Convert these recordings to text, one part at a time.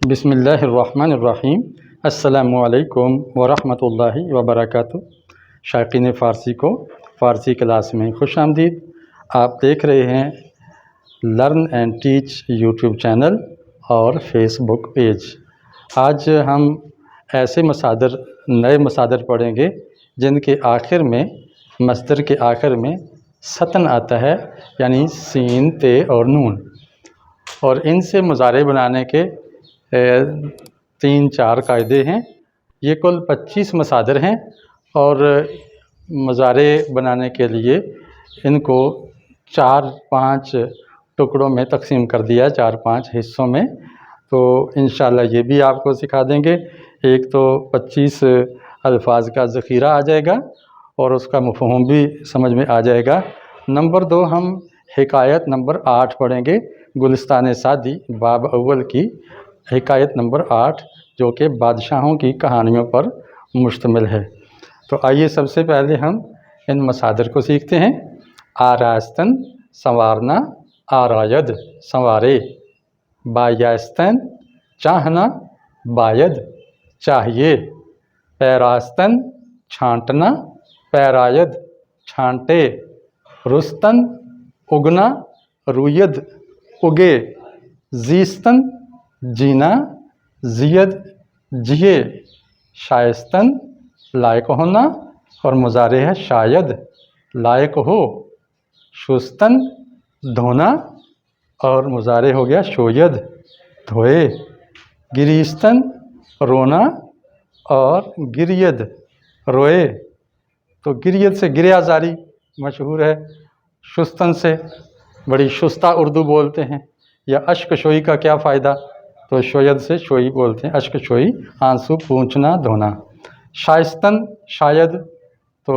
بسم اللہ الرحمن الرحیم۔ السلام علیکم ورحمۃ اللہ وبرکاتہ۔ شائقین فارسی کو فارسی کلاس میں خوش آمدید۔ آپ دیکھ رہے ہیں learn and teach YouTube channel اور فیس بک پیج۔ آج ہم ایسے نئے مصادر پڑھیں گے جن کے آخر میں مصدر کے آخر میں ستن آتا ہے، یعنی سین، تے اور نون، اور ان سے مضارع بنانے کے 3-4 قاعدے ہیں۔ یہ کل 25 مصادر ہیں اور مضارع بنانے کے لیے ان کو 4-5 ٹکڑوں میں تقسیم کر دیا، 4-5 حصوں میں۔ تو انشاءاللہ یہ بھی آپ کو سکھا دیں گے۔ ایک تو 25 الفاظ کا ذخیرہ آ جائے گا اور اس کا مفہوم بھی سمجھ میں آ جائے گا۔ نمبر 2 ہم حکایت نمبر 8 پڑھیں گے، گلستان سعدی باب اول کی حکایت نمبر 8، جو کہ بادشاہوں کی کہانیوں پر مشتمل ہے۔ تو آئیے سب سے پہلے ہم ان مصادر کو سیکھتے ہیں۔ آراستن سنوارنا، آراید سنوارے۔ بایستن چاہنا، باید چاہیے۔ پیراستن چھانٹنا، پیراید چھانٹے۔ رستن اگنا، روید اگے۔ زیستن جینا، زید جیے۔ شائستن لائق ہونا، اور مضارع ہے شاید، لائق ہو۔ شستن دھونا، اور مضارع ہو گیا شوید، دھوئے۔ گریستن رونا، اور گرید روئے۔ تو گرید سے گریہ زاری مشہور ہے، شستن سے بڑی شستہ اردو بولتے ہیں۔ یا اشک شوئی کا کیا فائدہ، تو شوید سے شوئی بولتے ہیں، اشک شوئی آنسو پونچھنا، دھونا۔ شائستن شاید، تو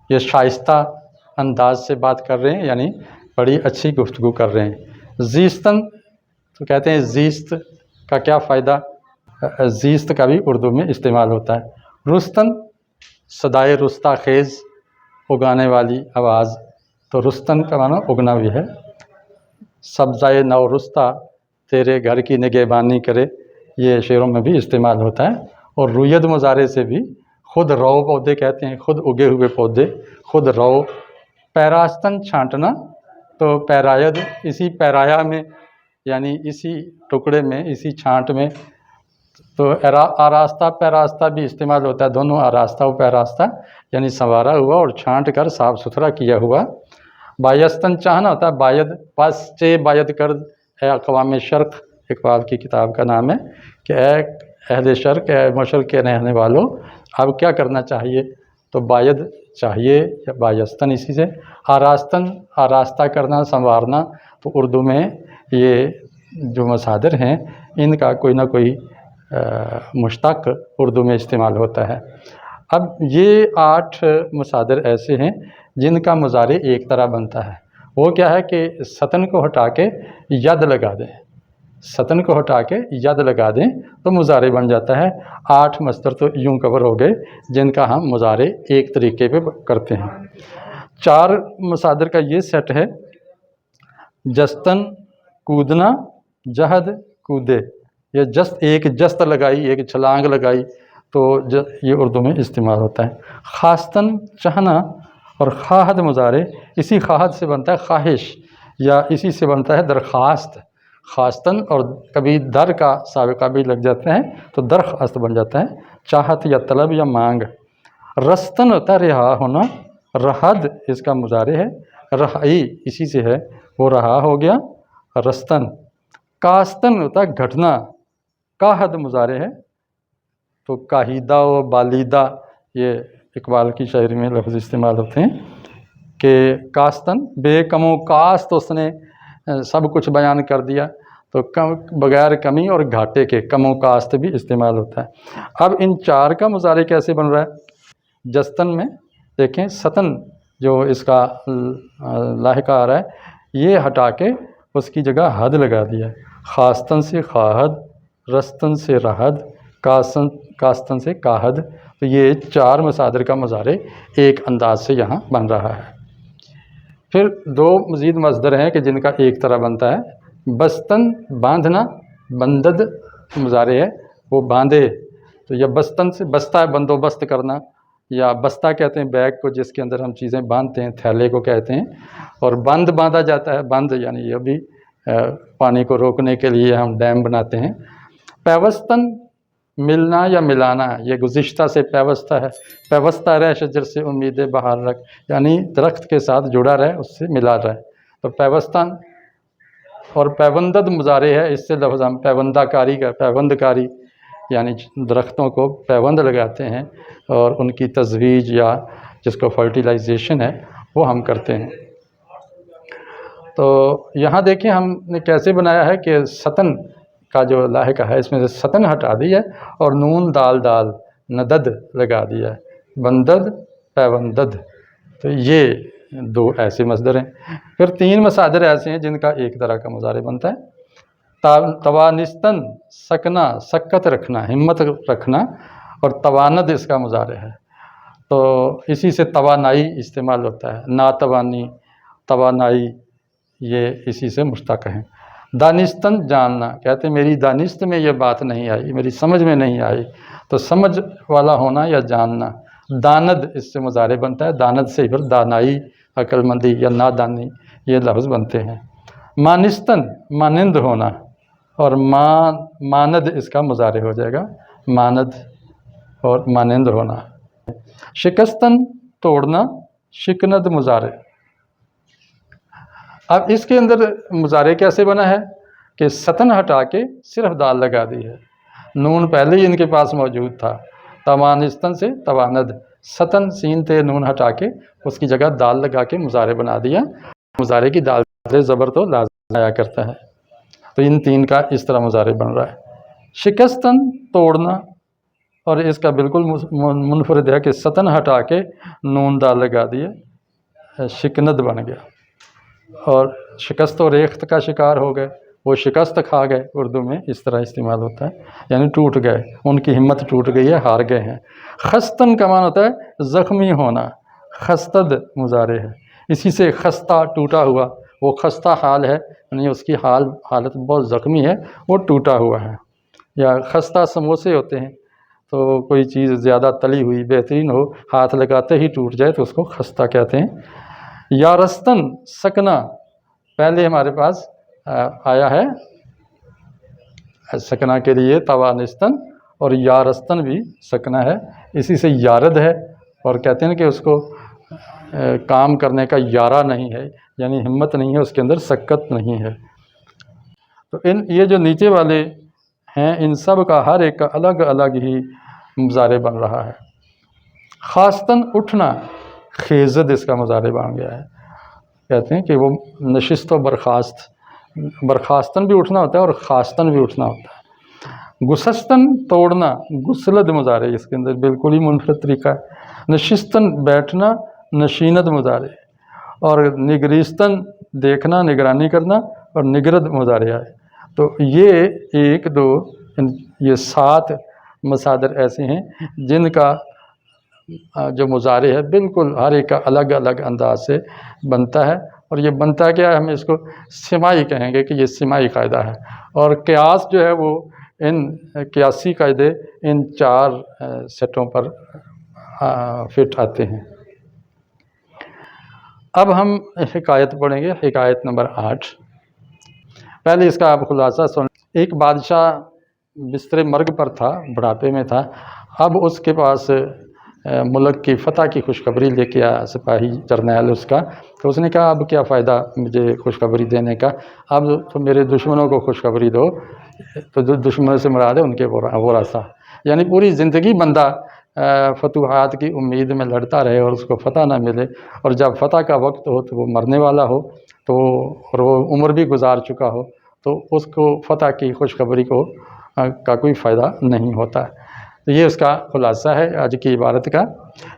یہ شائستہ انداز سے بات کر رہے ہیں، یعنی بڑی اچھی گفتگو کر رہے ہیں۔ زیستن تو کہتے ہیں زیست کا کیا فائدہ، زیست کا بھی اردو میں استعمال ہوتا ہے۔ رستن صدائے رستہ خیز، اگانے والی آواز، تو رستن کا معنی اگنا بھی ہے۔ سبزائے نو رستہ تیرے گھر کی نگہبانی کرے، یہ شعروں میں بھی استعمال ہوتا ہے۔ اور روید مضارع سے بھی خود رو پودے کہتے ہیں، خود اگے ہوئے پودے، خود رو۔ پیراستن چھانٹنا، تو پیراید اسی پیرایا میں، یعنی اسی ٹکڑے میں، اسی چھانٹ میں، تو آراستہ پیراستہ بھی استعمال ہوتا ہے، دونوں آراستہ و پیراستہ، یعنی سنوارا ہوا اور چھانٹ کر صاف ستھرا کیا ہوا۔ بایستن چاہنا ہوتا ہے باید، پس چے باید کرد، اے اقوام شرق، اقبال کی کتاب کا نام ہے، کہ اے اہل شرق، اے مشرق کے رہنے والوں، اب کیا کرنا چاہیے، تو باید چاہیے، یا بایستن اسی سے۔ آراستن آراستہ کرنا، سنوارنا، تو اردو میں یہ جو مصادر ہیں ان کا کوئی نہ کوئی مشتق اردو میں استعمال ہوتا ہے۔ اب یہ 8 مصادر ایسے ہیں جن کا مضارع ایک طرح بنتا ہے۔ وہ کیا ہے کہ ستن کو ہٹا کے ید لگا دیں، ستن کو ہٹا کے ید لگا دیں تو مضارع بن جاتا ہے۔ 8 مصدر تو یوں کور ہو گئے جن کا ہم مضارع ایک طریقے پہ کرتے ہیں۔ 4 مصادر کا یہ سیٹ ہے: جستن کودنا، جہد کودے۔ یہ جست، ایک جست لگائی، ایک چھلانگ لگائی، تو یہ اردو میں استعمال ہوتا ہے۔ خواستن چاہنا، اور خواہد مضارع اسی خواہد سے بنتا ہے، خواہش، یا اسی سے بنتا ہے درخواست۔ خواستن اور کبھی در کا سابقہ بھی لگ جاتا ہے تو درخواست بن جاتا ہے، چاہت یا طلب یا مانگ۔ رستن ہوتا ہے رہا ہونا، رہد اس کا مضارع ہے، رہائی اسی سے ہے، وہ رہا ہو گیا، رستن۔ کاستن ہوتا ہے گھٹنا، کاہد مضارع ہے، تو کاہیدہ و بالیدہ یہ اقبال کی شاعری میں لفظ استعمال ہوتے ہیں کہ کاستن بے کم و کاست، اس نے سب کچھ بیان کر دیا، تو بغیر کمی اور گھاٹے کے کم و کاست بھی استعمال ہوتا ہے۔ اب ان 4 کا مضارع کیسے بن رہا ہے؟ جستن میں دیکھیں، ستن جو اس کا لاحقہ آ رہا ہے، یہ ہٹا کے اس کی جگہ حد لگا دیا ہے۔ خواستن سے خواہد، رستن سے رہد، کاستن سے کاہد، تو یہ 4 مصادر کا مضارع ایک انداز سے یہاں بن رہا ہے۔ پھر دو مزید مصدر ہیں کہ جن کا ایک طرح بنتا ہے، بستن باندھنا، بندد مضارع ہے وہ باندھے، تو یہ بستن سے بستہ ہے بندوبست کرنا، یا بستہ کہتے ہیں بیگ کو جس کے اندر ہم چیزیں باندھتے ہیں، تھیلے کو کہتے ہیں، اور بند باندھا جاتا ہے، بند یعنی یہ بھی پانی کو روکنے کے لیے ہم ڈیم بناتے ہیں۔ پیوستن ملنا یا ملانا، یہ گزشتہ سے پیوستہ ہے، پیوستہ رہ شجر سے امید بہار رکھ، یعنی درخت کے ساتھ جڑا رہے، اس سے ملا رہے، تو پیوستن۔ اور پیوندد مضارع ہے، اس سے لفظ ہم پیوندہ کاری کا، پیوند کاری یعنی درختوں کو پیوند لگاتے ہیں اور ان کی تزویج یا جس کو فرٹیلائزیشن ہے وہ ہم کرتے ہیں۔ تو یہاں دیکھیں ہم نے کیسے بنایا ہے کہ ستن کا جو لاحقہ ہے اس میں سے ستن ہٹا دی ہے اور نون دال دال ندد لگا دیا ہے، بندد پیوندد، تو یہ دو ایسے مصدر ہیں۔ پھر تین مصادر ایسے ہیں جن کا ایک طرح کا مضارع بنتا ہے، توانستن سکنا، سکت رکھنا، ہمت رکھنا، اور تواند اس کا مضارع ہے، تو اسی سے توانائی استعمال ہوتا ہے، ناتوانی، توانائی، یہ اسی سے مشتق ہیں۔ دانستن جاننا، کہتے ہیں میری دانست میں یہ بات نہیں آئی، میری سمجھ میں نہیں آئی، تو سمجھ والا ہونا یا جاننا۔ داند اس سے مضارع بنتا ہے، داند سے پھر دانائی، عقل مندی یا نادانی یہ لفظ بنتے ہیں۔ مانستن مانند ہونا، اور ماند اس کا مضارع ہو جائے گا، ماند اور مانند ہونا۔ شکستن توڑنا، شکند مضارع۔ اب اس کے اندر مضارع کیسے بنا ہے کہ ستن ہٹا کے صرف دال لگا دی ہے، نون پہلے ہی ان کے پاس موجود تھا، توانستن سے تواند، ستن سین تے نون ہٹا کے اس کی جگہ دال لگا کے مضارع بنا دیا، مضارع کی دال زبر تو لازم آیا کرتا ہے، تو ان تین کا اس طرح مضارع بن رہا ہے۔ شکستن توڑنا، اور اس کا بالکل منفرد ہے کہ ستن ہٹا کے نون دال لگا دیے، شکند بن گیا، اور شکست و ریخت کا شکار ہو گئے، وہ شکست کھا گئے، اردو میں اس طرح استعمال ہوتا ہے، یعنی ٹوٹ گئے، ان کی ہمت ٹوٹ گئی ہے، ہار گئے ہیں۔ خستن کا معنی ہوتا ہے زخمی ہونا، خستد مضارع ہے، اسی سے خستہ ٹوٹا ہوا، وہ خستہ حال ہے، یعنی اس کی حالت بہت زخمی ہے، وہ ٹوٹا ہوا ہے۔ یا خستہ سموسے ہوتے ہیں، تو کوئی چیز زیادہ تلی ہوئی بہترین ہو، ہاتھ لگاتے ہی ٹوٹ جائے تو اس کو خستہ کہتے ہیں۔ یارستن سکنا، پہلے ہمارے پاس آیا ہے سکنا کے لیے توانستن، اور یارستن بھی سکنا ہے، اسی سے یارد ہے، اور کہتے ہیں کہ اس کو کام کرنے کا یارہ نہیں ہے، یعنی ہمت نہیں ہے اس کے اندر، سکت نہیں ہے۔ تو یہ جو نیچے والے ہیں ان سب کا ہر ایک کا الگ الگ ہی مضارع بن رہا ہے۔ خاستن اٹھنا، خیزد اس کا مضارع بن گیا ہے، کہتے ہیں کہ وہ نشست و برخاست، برخاستن بھی اٹھنا ہوتا ہے اور خاستن بھی اٹھنا ہوتا ہے۔ گسستن توڑنا، گسلد مضارع اس کے اندر بالکل ہی منفرد طریقہ ہے۔ نشستن بیٹھنا، نشیند مضارع، اور نگریستن دیکھنا، نگرانی کرنا، اور نگرد مضارع ہے۔ تو یہ ایک دو یہ 7 مصادر ایسے ہیں جن کا جو مضارع ہے بالکل ہر ایک کا الگ الگ انداز سے بنتا ہے، اور یہ بنتا کیا ہے، ہم اس کو سمائی کہیں گے کہ یہ سمائی قاعدہ ہے، اور قیاس جو ہے وہ ان قیاسی قاعدے ان 4 سیٹوں پر فٹ آتے ہیں۔ اب ہم حکایت پڑھیں گے، حکایت نمبر 8۔ پہلے اس کا آپ خلاصہ سن۔ ایک بادشاہ بستر مرگ پر تھا، بڑھاپے میں تھا، اب اس کے پاس ملک کی فتح کی خوشخبری لے کے آیا سپاہی جرنیل اس کا، تو اس نے کہا اب کیا فائدہ مجھے خوشخبری دینے کا، اب تو میرے دشمنوں کو خوشخبری دو، تو جو دشمنوں سے مراد ہے ان کے ورثہ، یعنی پوری زندگی بندہ فتوحات کی امید میں لڑتا رہے اور اس کو فتح نہ ملے، اور جب فتح کا وقت ہو تو وہ مرنے والا ہو، تو اور وہ عمر بھی گزار چکا ہو، تو اس کو فتح کی خوشخبری کا کوئی فائدہ نہیں ہوتا۔ تو یہ اس کا خلاصہ ہے آج کی عبارت کا۔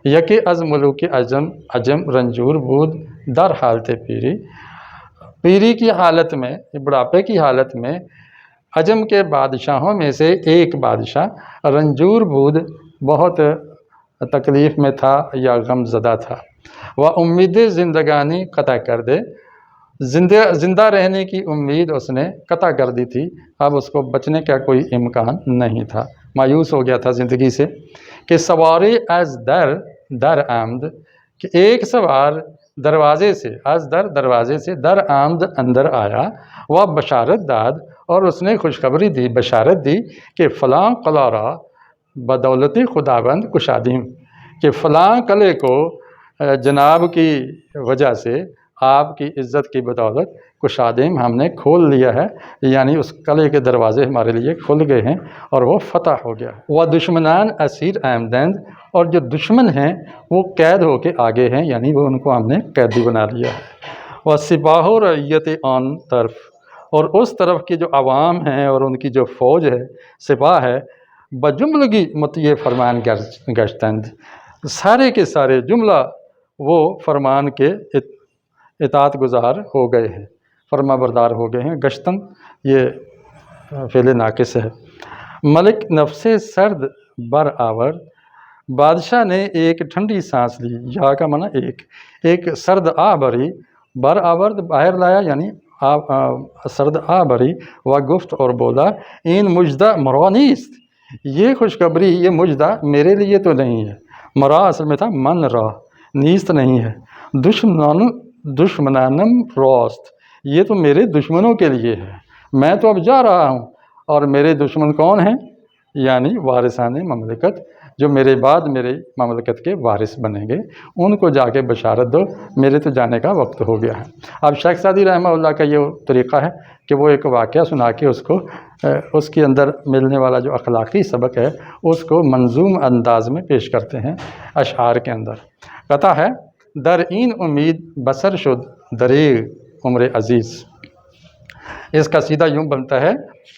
یکے از ملوک عجم رنجور بود در حالت پیری، پیری کی حالت میں، بڑھاپے کی حالت میں عجم کے بادشاہوں میں سے ایک بادشاہ رنجور بود، بہت تکلیف میں تھا یا غم زدہ تھا۔ و امید زندگانی قطع کر دے، زندہ رہنے کی امید اس نے قطع کر دی تھی، اب اس کو بچنے کا کوئی امکان نہیں تھا، مایوس ہو گیا تھا زندگی سے۔ کہ سواری از در آمد، کہ ایک سوار دروازے سے، از دروازے سے، در آمد اندر آیا، وہ بشارت داد، اور اس نے خوشخبری دی، بشارت دی کہ فلاں قلعہ را بدولت خداوند کشادیم، کہ فلاں قلعے کو جناب کی وجہ سے، آپ کی عزت کی بدولت کشادیم ہم نے کھول لیا ہے، یعنی اس قلعے کے دروازے ہمارے لیے کھل گئے ہیں اور وہ فتح ہو گیا۔ وہ دشمنان اسیر آمدند، اور جو دشمن ہیں وہ قید ہو کے آگے ہیں، یعنی وہ ان کو ہم نے قیدی بنا لیا ہے۔ وہ سپاہ و رعیت آن طرف، اور اس طرف کی جو عوام ہیں اور ان کی جو فوج ہے، سپاہ ہے، بجملگی مطیع فرمان گشتند، سارے کے سارے جملہ وہ فرمان کے اطاعت گزار ہو گئے ہیں، فرما بردار ہو گئے ہیں۔ گشتن یہ فعل ناقص ہے۔ ملک نفس سرد بر آورد، بادشاہ نے ایک ٹھنڈی سانس لی، یا کا معنی ایک سرد آ بھری، بر آورد باہر لایا، یعنی سرد آ بھری، و گفت اور بولا، این مجدہ مرا نیست، یہ خوشخبری، یہ مجدہ میرے لیے تو نہیں ہے، مرا اصل میں تھا من را، نیست نہیں ہے، دشمنانم راست، یہ تو میرے دشمنوں کے لیے ہے، میں تو اب جا رہا ہوں، اور میرے دشمن کون ہیں؟ یعنی وارثان مملکت، جو میرے بعد میرے مملکت کے وارث بنیں گے، ان کو جا کے بشارت دو، میرے تو جانے کا وقت ہو گیا ہے۔ اب شیخ سعدی رحمہ اللہ کا یہ طریقہ ہے کہ وہ ایک واقعہ سنا کے اس کے اندر ملنے والا جو اخلاقی سبق ہے اس کو منظوم انداز میں پیش کرتے ہیں اشعار کے اندر۔ قطع ہے، در این امید بسر شد دریغ عمر عزیز، اس کا سیدھا یوں بنتا ہے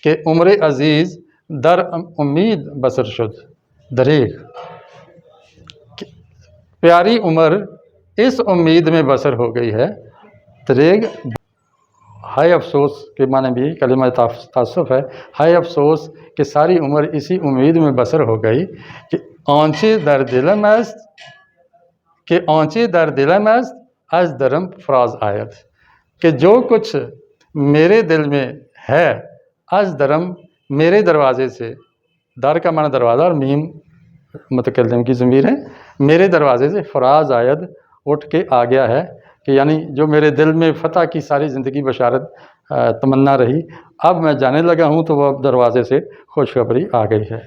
کہ عمر عزیز در امید بسر شد دریغ، پیاری عمر اس امید میں بسر ہو گئی ہے، دریغ ہائے افسوس کے معنی بھی کلمہ تاسف ہے، ہائے افسوس کہ ساری عمر اسی امید میں بسر ہو گئی کہ آنچے در دلم است، کہ آنچے در دلم است از درم فراز آید، کہ جو کچھ میرے دل میں ہے، از درم میرے دروازے سے، در کا معنی دروازہ اور میم متکلم کی ضمیر ہے، میرے دروازے سے فراز آید اٹھ کے آ گیا ہے، کہ یعنی جو میرے دل میں فتح کی ساری زندگی بشارت تمنا رہی، اب میں جانے لگا ہوں تو وہ اب دروازے سے خوشخبری آ گئی ہے،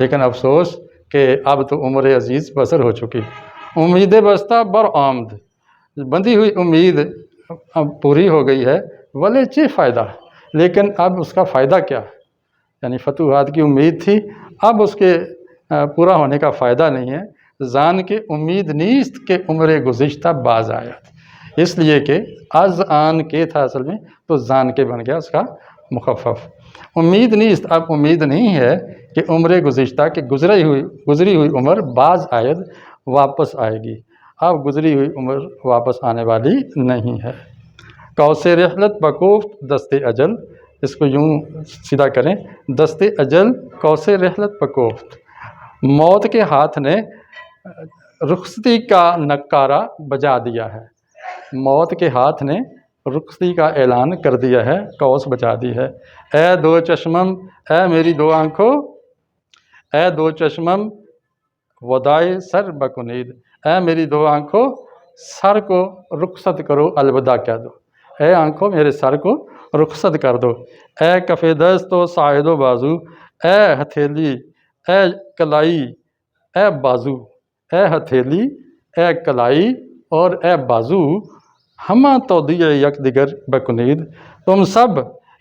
لیکن افسوس کہ اب تو عمر عزیز بسر ہو چکی، امید بستہ بر آمد، بندھی ہوئی امید اب پوری ہو گئی ہے، ولے چے فائدہ، لیکن اب اس کا فائدہ کیا، یعنی فتوحات کی امید تھی، اب اس کے پورا ہونے کا فائدہ نہیں ہے، زان کے امید نیست کہ عمر گزشتہ باز آیت، اس لیے کہ از آن کے تھا اصل میں تو زان کے بن گیا اس کا مخفف، امید نیست، اب امید نہیں ہے کہ عمر گزشتہ کہ گزری ہوئی عمر باز آید واپس آئے گی، اب گزری ہوئی عمر واپس آنے والی نہیں ہے۔ قوس رحلت بکوفت دست اجل، اس کو یوں سیدھا کریں، دست اجل قوس رحلت بکوفت، موت کے ہاتھ نے رخصتی کا نکارہ بجا دیا ہے، موت کے ہاتھ نے رخصتی کا اعلان کر دیا ہے، قوس بجا دی ہے۔ اے دو چشمم، اے میری دو آنکھوں، اے دو چشمم ودائے سر بکنید، اے میری دو آنکھوں سر کو رخصت کرو، الوداع کہہ دو، اے آنکھوں میرے سر کو رخصت کر دو، اے کف دست و ساعد و بازو، اے ہتھیلی، اے کلائی، اے بازو، اے ہتھیلی، اے کلائی اور اے بازو، ہمہ تودیع یک دیگر بکنید، تم سب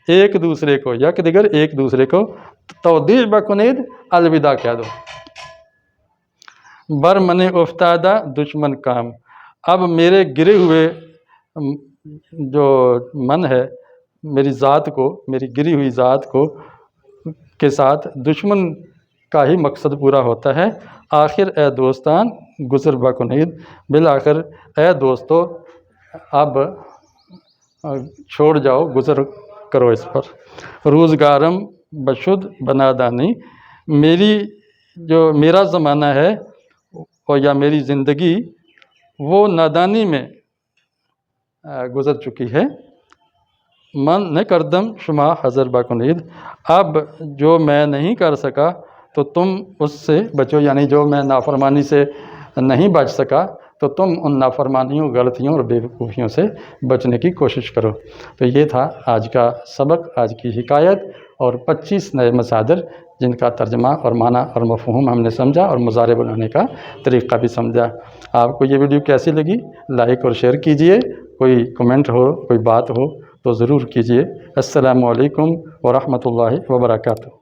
ایک دوسرے کو، یک دیگر ایک دوسرے کو تودیع بکنید، الوداع کہہ دو۔ بر من افتادہ دشمن کام، اب میرے گرے ہوئے جو من ہے، میری ذات کو، میری گری ہوئی ذات کو کے ساتھ دشمن کا ہی مقصد پورا ہوتا ہے، آخر اے دوستان گزر بکنید، بالآخر اے دوستو اب چھوڑ جاؤ، گزر کرو اس پر۔ روزگارم بشد بنادانی، میرا زمانہ ہے اور یا میری زندگی وہ نادانی میں گزر چکی ہے۔ من نہ کردم شما حذر باکنید، اب جو میں نہیں کر سکا تو تم اس سے بچو، یعنی جو میں نافرمانی سے نہیں بچ سکا تو تم ان نافرمانیوں، غلطیوں اور بیوقوفیوں سے بچنے کی کوشش کرو۔ تو یہ تھا آج کا سبق، آج کی حکایت، اور 25 نئے مصادر جن کا ترجمہ اور معنی اور مفہوم ہم نے سمجھا، اور مضارع بنانے کا طریقہ بھی سمجھا۔ آپ کو یہ ویڈیو کیسی لگی؟ لائک اور شیئر کیجئے، کوئی کمنٹ ہو، کوئی بات ہو تو ضرور کیجئے۔ السلام علیکم ورحمۃ اللہ وبرکاتہ۔